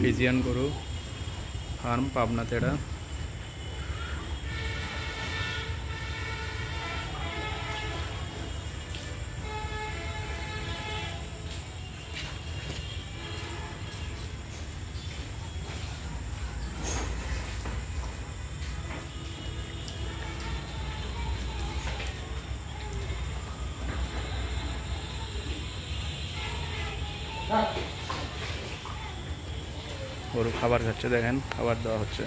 Friesian গরু farm Pabna তেড়া। গরু খাবার খাচ্ছে, দেখেন খাবার দেওয়া হচ্ছে।